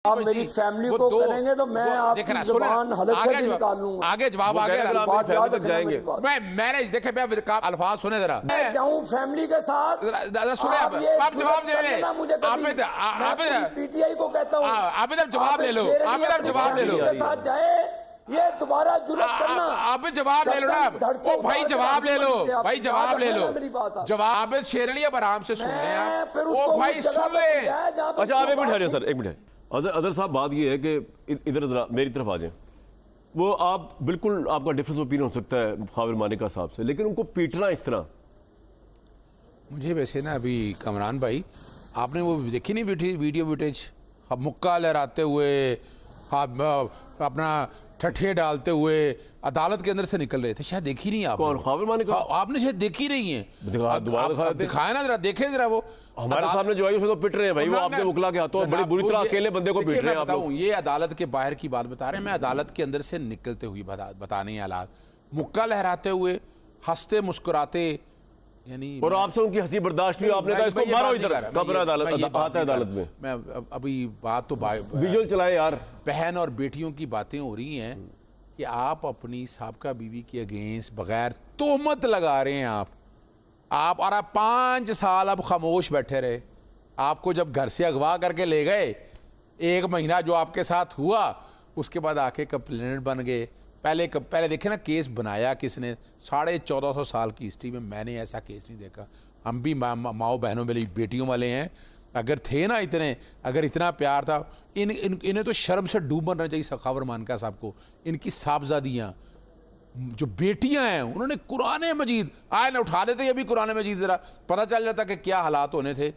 आप मेरी फैमिली को करेंगे तो मैं आपकी जुबान हलक से निकाल लूंगा। आगे जवाब आ गया, बात तक जाएंगे। मैंने देखे मैं अल्फाज सुने जरा, मैं जाऊं फैमिली के साथ, सुने आप जवाब दे रहे आप पीटीआई को कहता हूँ आप इधर जवाब ले लो, आप इधर जवाब ले लो, साथ जाए ये दोबारा जुर्रत करना। आप जवाब ले लो ना, ओ भाई जवाब ले लो, भाई जवाब ले लो, जवाब शेरनी अब आराम से सुन ले आप, ओ भाई सुन ले। अच्छा आप एक मिनट ठहरिए सर, एक मिनट। अदर साहब बात ये है कि इधर मेरी तरफ आ जाएं। वो आप बिल्कुल आपका डिफरेंस ओपिनियन हो सकता है खाविर मानिका साहब से, लेकिन उनको पीटना इस तरह, मुझे वैसे ना अभी कमरान भाई आपने वो देखी नहीं वीडियो फुटेज, मुक्का लहराते हुए अपना ठठे डालते हुए अदालत के अंदर से निकल रहे थे, शायद देखी नहीं आप? कौन खाविर मानिका? आपने शायद देखी नहीं है, दिखाया ना जरा, देखे जरा। वो हमारे सामने जो आई उसे तो पिट रहे हैं भाई, वो आपके वकील के हाथों बड़ी बुरी तरह अकेले बंदे को पिट रहे हैं आप लोग। ये अदालत के बाहर की बात बता रहे हैं, मैं अदालत के अंदर से निकलते हुए बताने हालात, मुक्का लहराते हुए, हंसते मुस्कुराते, यानी और आपसे उनकी हंसी बर्दाश्त हुई, आपने कहा इसको मारो इधर, कब अदालत आता है अदालत में। मैं अभी बात तो विजुअल चलाए यार, बहन और बेटियों की बातें हो रही हैं कि आप अपनी साबका बीवी के अगेंस्ट बगैर तोहमत लगा रहे हैं आप और आप 5 साल अब खामोश बैठे रहे। आपको जब घर से अगवा करके ले गए, 1 महीना जो आपके साथ हुआ, उसके बाद आके कंप्लेनेंट बन गए। पहले देखे ना केस बनाया किसने, 1450 साल की हिस्ट्री में मैंने ऐसा केस नहीं देखा। हम भी माओ बहनों मेरी बेटियों वाले हैं, अगर थे ना इतने, अगर इतना प्यार था, इन्हें तो शर्म से डूब मरना चाहिए खाविर मानिका साहब को। इनकी साहबजादियाँ जो बेटियां हैं, उन्होंने कुरान मजीद आए ना उठा देते, ये भी कुरान मजीद जरा पता चल जाता कि क्या हालात होने थे।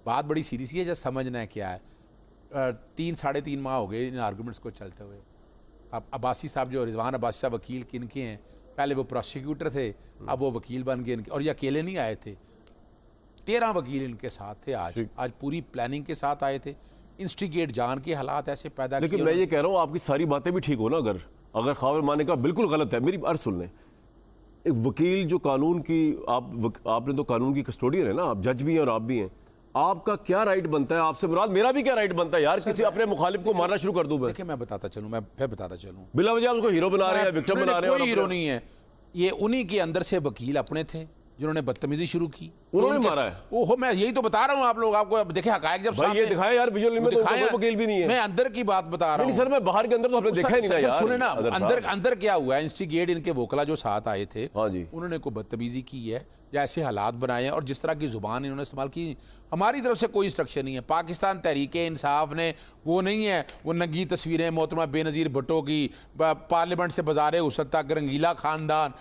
बात बड़ी सीरियस है, जब समझना है क्या है। 3 3.5 माह हो गए इन आर्गूमेंट्स को चलते हुए। अब अब्बासी साहब जो रिजवान अब्बासी साहब वकील किनके हैं, पहले वो प्रोसिक्यूटर थे, अब वो वकील बन गए इनके, और ये अकेले नहीं आए थे, 13 वकील इनके साथ थे। आज पूरी प्लानिंग के साथ आए थे, इंस्टिगेट जान के हालात ऐसे पैदा। लेकिन मैं ये कह रहा हूँ आपकी सारी बातें भी ठीक हो ना, अगर खाविर मानिका बिल्कुल गलत है, मेरी अर्ज सुन लें। एक वकील जो कानून की, आपने तो कानून की कस्टोडियन है ना, आप जज भी हैं और आप भी हैं, आपका क्या राइट बनता है, आपसे मुराद मेरा भी क्या राइट बनता है यार, किसी अपने मुखालिफ को मारना शुरू कर दूं मैं? देखिए मैं बताता चलूं, बिला वजह उसको हीरो बना रहे हैं, विक्टिम बना रहे हैं। कोई हीरो नहीं है, ये उन्हीं के अंदर से वकील अपने थे जिन्होंने बदतमीजी शुरू की, उन्होंने मारा है। ओहो, मैं यही तो बता रहा हूँ आप लोग, आपको देखे हकायक जब भाई ये दिखाया यार विजुअल में, तो कोई वकील भी नहीं है। मैं अंदर की बात बता रहा हूँ सर, मैं बाहर के अंदर तो आपने देखा ही नहीं ना यार। सुने ना अंदर क्या हुआ, इंस्टिगेट इनके वोकला जो साथ आए थे, हाँ जी, उन्होंने कोई बदतमीजी की है या ऐसे हालात बनाए हैं, और जिस तरह की जुबान इन्होंने इस्तेमाल की, हमारी तरफ से कोई इंस्ट्रक्शन नहीं है। पाकिस्तान तहरीक इंसाफ ने वो नहीं है, वो नंगी तस्वीरें मोहतरमा बेनज़ीर भुट्टो की, पार्लियामेंट से बाज़ारे उसद तक, रंगीला खानदान,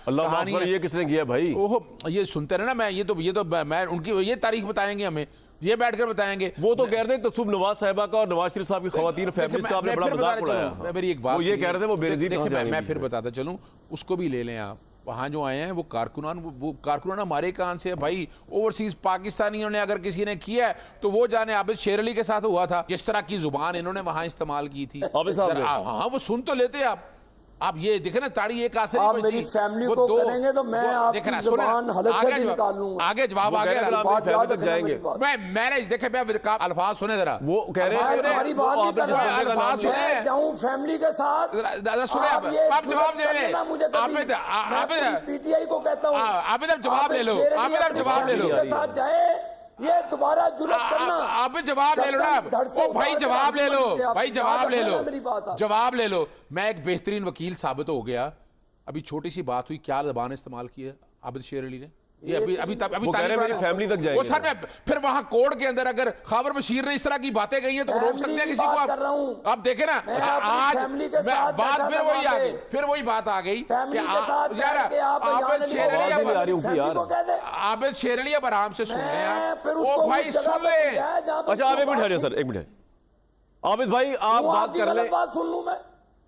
ये किसने किया भाई? ओहो, ये सुनते रहे ना, मैं ये तो मैं उनकी ये तारीख बताएंगे हमें, ये बैठकर बताएंगे। वो तो कह रहे थे कसूब नवाज साहिबा का और नवाज शरीफ साहब की खवातीन फैमिलीज का आपने बड़ा मजाक उड़ाया। मेरी एक बात, ये कह रहे थे वो बेनज़ीर, मैं फिर बताता चलूं, उसको भी ले लें आप। वहाँ जो आए हैं वो कारकुनान हमारे कान से है भाई। ओवरसीज पाकिस्तानियों ने अगर किसी ने किया है तो वो जाने आबिद शेर अली के साथ हुआ था, जिस तरह की जुबान इन्होंने वहाँ इस्तेमाल की थी। हाँ, वो सुन तो लेते आप ये देखे ना, ताड़ी एक आसरी आप मेरी फैमिली को करेंगे तो मैं आपकी जुबान हलक से निकाल लूंगा। आगे जवाब आ गया, बात तक जाएंगे। मैंने देखे मैं अल्फाज सुने जरा, वो कह रहे हैं अल्फाज सुने, जाऊं फैमिली के साथ, सुने आप जवाब दे रहे, आप पीटीआई को कहता हूँ आप इधर जवाब ले लो, आप इधर जवाब ले लो, साथ जाए ये दोबारा जुर्रत करना। आप जवाब ले लो ना, ओ भाई जवाब ले लो, भाई जवाब ले लो, जवाब ले लो। मैं एक बेहतरीन वकील साबित हो गया। अभी छोटी सी बात हुई, क्या ज़बान इस्तेमाल की है आबिद शेर अली ने, ये अभी फैमिली तक जाएंगे। वो सर में फिर वहां कोर्ट के अंदर अगर खाविर बशीर ने इस तरह की बातें कही हैं तो रोक सकते हैं किसी को? आप देखें ना, आज बात फिर वही आ गई, आबिद शेर अली अब आराम से सुन ले आप, ओ भाई सुन ले। अच्छा आप एक मिनट ठहरिए सर, एक मिनट। आबिद भाई आप बात कर ले, सुन लूं मैं,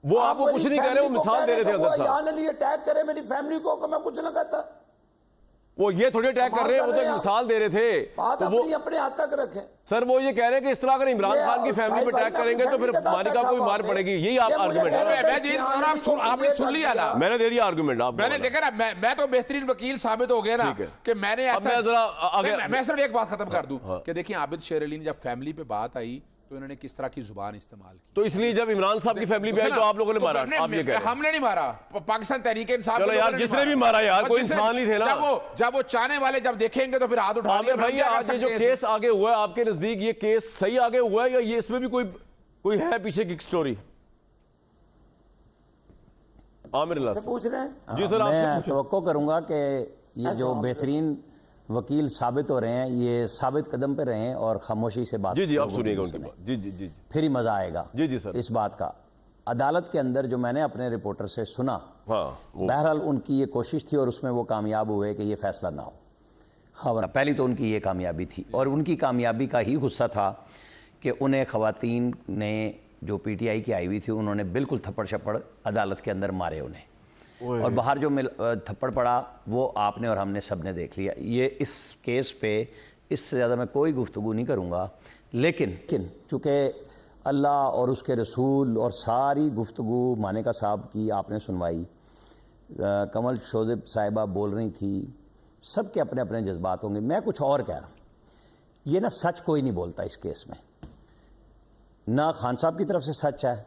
वो आपको कुछ नहीं कह रहे, वो मिसाल दे रहे थे अटैक करे मेरी फैमिली को, मैं कुछ ना कहता। वो ये थोड़ी अटैक कर रहे हैं, वो तो मिसाल दे रहे थे, तो वो अपने हाथ तक रखें। सर वो ये कह रहे हैं कि इस तरह अगर इमरान खान की फैमिली पे अटैक करेंगे तो फिर मानिका को भी मार पड़ेगी, यही आप आर्गुमेंट है। आपने सुन लिया ना, मैंने दे दिया आर्गुमेंट, मैंने देखा ना, मैं तो बेहतरीन वकील साबित हो गया ना कि मैंने ऐसा। मैं सिर्फ एक बात खत्म कर दूं कि देखिए आबिद शेर अली ने जब फैमिली पे बात आई तो इन्होंने किस तरह की जुबान इस्तेमाल की। तो इसलिए जब इमरान साहब की फैमिली पे आई तो आप लोगों ने मारा, आप ये कह रहे हैं? हमने नहीं मारा, पाकिस्तान तहरीक इंसाफ चलो यार, जिसने भी मारा यार, कोई इंसान नहीं थे ना। जब वो चाहने वाले जब देखेंगे तो फिर हाथ उठा आमिर भाई, आज ये जो केस आगे हुआ है आपके नजदीक, ये केस सही आगे हुआ है या ये इसमें भी कोई है पीछे की स्टोरी? आमिर पूछ रहे हैं जी सर, मैं तवक्को करूंगा कि ये जो बेहतरीन वकील साबित हो रहे हैं ये साबित कदम पे रहे हैं और खामोशी से बात। जी जी, आप सुनिएगा उनकी बात। जी जी जी, फिर ही मजा आएगा। जी जी सर, इस बात का अदालत के अंदर जो मैंने अपने रिपोर्टर से सुना, हाँ, बहरहाल उनकी ये कोशिश थी और उसमें वो कामयाब हुए कि ये फैसला ना हो। खबर पहली तो उनकी ये कामयाबी थी और उनकी कामयाबी का ही गुस्सा था कि उन्हें खवातीन ने जो PTI की आई हुई थी उन्होंने बिल्कुल थप्पड़ शप्पड़ अदालत के अंदर मारे उन्हें, और बाहर जो थप्पड़ पड़ा वो आपने और हमने सब ने देख लिया। ये इस केस पे इससे ज़्यादा मैं कोई गुफ्तगू नहीं करूँगा, लेकिन चूँकि अल्लाह और उसके रसूल और सारी गुफ्तगू मानेका साहब की आपने सुनवाई, कमल शोज़िब साहिबा बोल रही थी, सब के अपने अपने जज्बात होंगे। मैं कुछ और कह रहा हूँ, ये ना सच कोई नहीं बोलता इस केस में, ना खान साहब की तरफ से सच है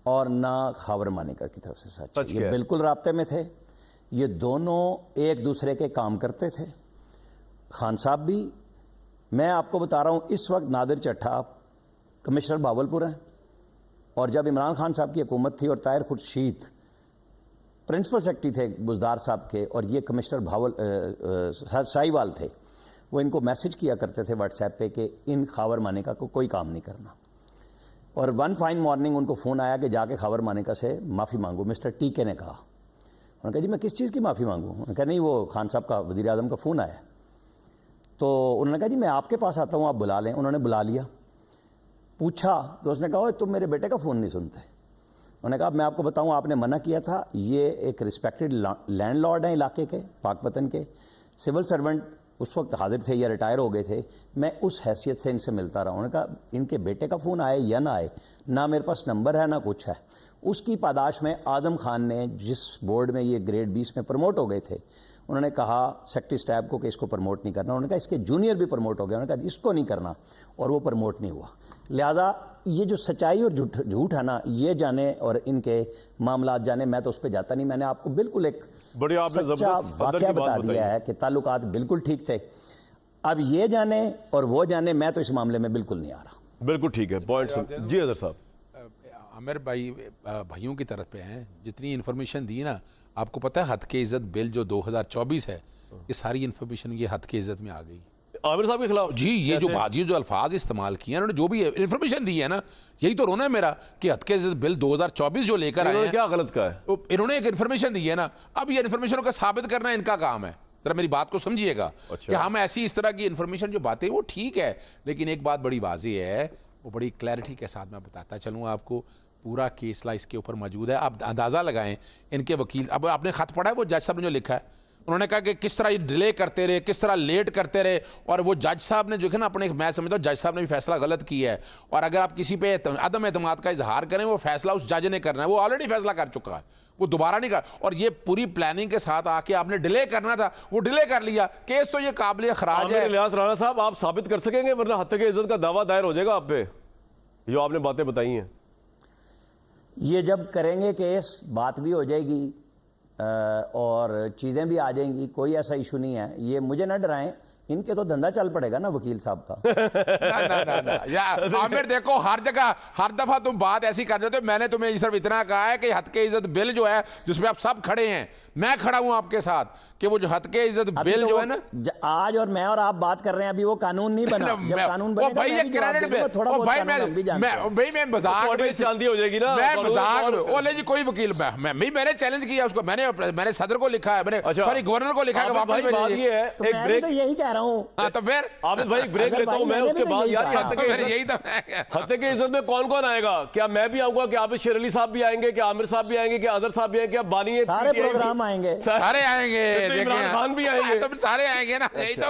और ना खावर मानेका की तरफ से सच है। ये बिल्कुल राब्ते में थे, ये दोनों एक दूसरे के काम करते थे। खान साहब भी, मैं आपको बता रहा हूँ, इस वक्त नादिर चट्ठा कमिश्नर बावलपुर हैं और जब इमरान खान साहब की हुकूमत थी और ताहिर खुर्शीद प्रिंसिपल सेक्रेटरी थे बुजदार साहब के और ये कमिश्नर साहिवाल थे, वो इनको मैसेज किया करते थे व्हाट्सएप पे कि इन खावर मानेका को कोई काम नहीं करना। और वन फाइन मॉर्निंग उनको फ़ोन आया कि जाके खावर मानेका से माफ़ी मांगो। मिस्टर टीके ने कहा, उन्होंने कहा जी मैं किस चीज़ की माफ़ी मांगूँ? उन्होंने कहा नहीं, वो खान साहब का वज़ीर आज़म का फ़ोन आया। तो उन्होंने कहा जी मैं आपके पास आता हूँ, आप बुला लें। उन्होंने बुला लिया, पूछा तो उसने कहा तुम मेरे बेटे का फ़ोन नहीं सुनते। उन्होंने कहा मैं आपको बताऊँ, आपने मना किया था, ये एक रिस्पेक्टेड लैंडलॉर्ड हैं इलाके के, पाकपतन के, सिविल सर्वेंट उस वक्त हाजिर थे या रिटायर हो गए थे, मैं उस हैसियत से इनसे मिलता रहा। उन्होंने कहा इनके बेटे का फ़ोन आए या ना आए, ना मेरे पास नंबर है ना कुछ है। उसकी पादाश में आदम खान ने, जिस बोर्ड में ये ग्रेड 20 में प्रमोट हो गए थे, उन्होंने कहा सेक्रेटरी स्टैफ को कि इसको प्रमोट नहीं करना। उन्होंने कहा इसके जूनियर भी प्रमोट हो गए, उन्होंने कहा इसको नहीं करना, और वो प्रमोट नहीं हुआ। लिहाजा ये जो सच्चाई और झूठ है ना, ये जाने और इनके मामलात जाने, मैं तो उस पर जाता नहीं। मैंने आपको बिल्कुल एक सच्चा वाकया बता दिया है कि ताल्लुकात बिल्कुल ठीक थे। अब ये जाने और वो जाने, मैं तो इस मामले में बिल्कुल नहीं आ रहा। बिल्कुल ठीक है, पॉइंट जी अदर साहब। आमिर भाई भाइयों की तरफ पे हैं, जितनी इन्फॉर्मेशन दी ना, आपको पता है हद के इज्जत बिल जो 2024 है, ये सारी इन्फॉर्मेशन ये हद के इज्जत में आ गई आमिर साहब के खिलाफ। जी, ये जो बात, ये जो अल्फाज इस्तेमाल किए उन्होंने, जो भी इन्फॉर्मेशन दी है ना, यही तो रोना है मेरा कि हद के इज्जत बिल 2024 जो लेकर आए हैं, क्या गलत का है? इन्होंने एक इन्फॉर्मेशन दी है ना, अब ये इन्फॉर्मेशन का साबित करना इनका काम है। जरा मेरी बात को समझिएगा। अच्छा। कि हम ऐसी इस तरह की इन्फॉर्मेशन जो बातें वो ठीक है, लेकिन एक बात बड़ी वाज़ेह है, वो बड़ी क्लैरिटी के साथ मैं बताता चलूँ आपको। पूरा केसला इसके ऊपर मौजूद है, आप अंदाज़ा लगाएं। इनके वकील, अब आपने ख़त पढ़ा है वो जज साहब ने जो लिखा है, उन्होंने कहा कि किस तरह ये डिले करते रहे, किस तरह लेट करते रहे, और वो जज साहब ने जो है ना अपने, मैं समझता हूँ जज साहब ने भी फैसला गलत किया है। और अगर आप किसी पे अदम एतमाद का इजहार करें, वो फैसला उस जज ने करना है, वो ऑलरेडी फैसला कर चुका है, वो दोबारा नहीं कर। और ये पूरी प्लानिंग के साथ आके आपने डिले करना था, वो डिले कर लिया। केस तो ये काबिल खराज है। इलियास राणा साहब, आप साबित कर सकेंगे, वरना हत्या की इज्जत का दावा दायर हो जाएगा आप पे, जो आपने बातें बताई हैं। ये जब करेंगे केस, बात भी हो जाएगी और चीज़ें भी आ जाएंगी, कोई ऐसा इशू नहीं है। ये मुझे ना डराएं, इनके तो धंधा चल पड़ेगा ना वकील साहब का। ना यार आमिर, देखो हर जगह हर दफा तुम बात ऐसी कर देते हो। मैंने तुम्हें सिर्फ इतना कहा है कि हद के इज्जत बिल जो है, जिसमें आप सब खड़े हैं, मैं खड़ा हूं आपके साथ, कि वो जो हद के इज्जत बिल तो जो है ना, आज और मैं और आप बात कर रहे हैं, अभी वो कानून नहीं बना। जब कानून बनेगा, भाई ये क्रेडिट पे, ओ भाई मैं मजाक में चांदी हो जाएगी ना, मैं मजाक में, ओले जी कोई वकील, मैंने चैलेंज किया उसको, मैंने सदर को लिखा है, मैंने सॉरी गवर्नर को लिखा है कि वापस भेजिए। एक ब्रेक, यही कह रहा हूं। तो फिर आबिद भाई ब्रेक लेता हूं मैं, उसके बाद यार यही तो हत्या की इज्जत में कौन कौन आएगा? क्या मैं भी आऊंगा? क्या आबिद शेर अली साहब भी आएंगे? क्या आमिर साहब भी आएंगे? क्या अजहर साहब भी आएंगे? क्या बानी, सारे प्रोग्राम आएंगे, सारे आएंगे, इमरान खान भी आएंगे, तो सारे आएंगे ना। यही तो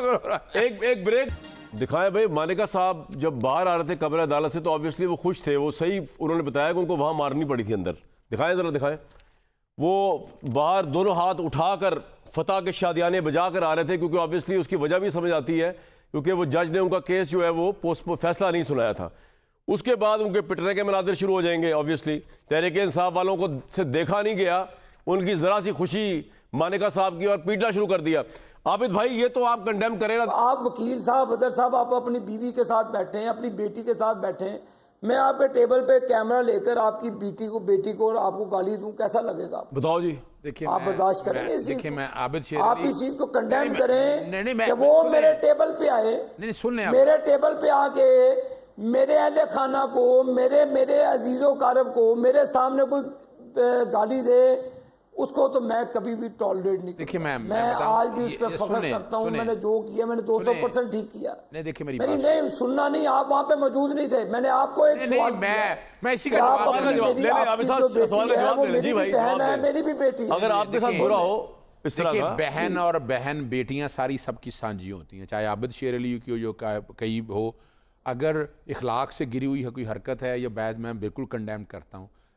एक ब्रेक दिखाएं भाई। मानेका साहब जब बाहर आ रहे थे कब्र अदालत से, तो ऑब्वियसली वो खुश थे, वो सही उन्होंने बताया कि उनको वहां मारनी पड़ी थी अंदर। दिखाएं जरा, दिखाएं। वो बाहर दोनों हाथ उठाकर फतह के शादियाने बजा कर आ रहे थे, क्योंकि ऑब्वियसली उसकी वजह भी समझ आती है, क्योंकि वो जज ने उनका केस जो है वो फैसला नहीं सुनाया था। उसके बाद उनके पिटने के मनाजिर शुरू हो जाएंगे। ऑब्वियसली तहरीक इंसाफ वालों को से देखा नहीं गया, उनकी जरा सी खुशी मानेका साहब की और पीटना शुरू कर दिया। आबिद भाई ये तो आप कंडेम करें ना। आप वकील साहब, अदर साहब, आप अपनी बीवी के साथ बैठे हैं, अपनी बेटी के साथ बैठे हैं, मैं आपके टेबल पे कैमरा लेकर आपकी बेटी को और आपको गाली दूं, कैसा लगेगा? बताओ जी। देखिए आप बर्दाश्त करेंगे इस चीज देखिए को? मैं आबिद शेर आप अली- इस चीज को कंडेम नहीं, करें नहीं, मैं- कि वो सुने। मेरे टेबल पे आए, नहीं सुन लें आप। मेरे टेबल पे आके मेरे अहले खाना को, मेरे अजीजो कारब को मेरे सामने कोई गाली दे, उसको तो मैं कभी भी टॉलरेट नहीं देखिए करूंगा। मैं मैं बताऊं, आज भी उस पर ये फख्र सुने, करता हूँ। सुने। मैंने जो किया मैंने 200% ठीक किया। नहीं देखिए मेरी मेरी बात नहीं सुनना नहीं, आप वहां पे मौजूद नहीं थे। मैंने आपको एक नहीं, सवाल नहीं, किया। मैं इसी कि का आप जवाब अपनी देने- जवाब मेरी- ले लें, आपकी आबिद जो साहब बेटी सवाल का है, जवाब वो ले लें। जी मेरी भाई, भी बहन जवाब है, दें। मेरी भी बेटी है। अगर आपके साथ देखिए- बुरा हो इस तरह देखिए का, बहन और बहन बेटियां सारी सबकी सांझी होती हैं, चाहे आबिद शेर अली की जो कई हो। अगर इखलाक से गिरी हुई है कोई हरकत है या बैद, मैं बिल्कुल कंडेम करता हूँ।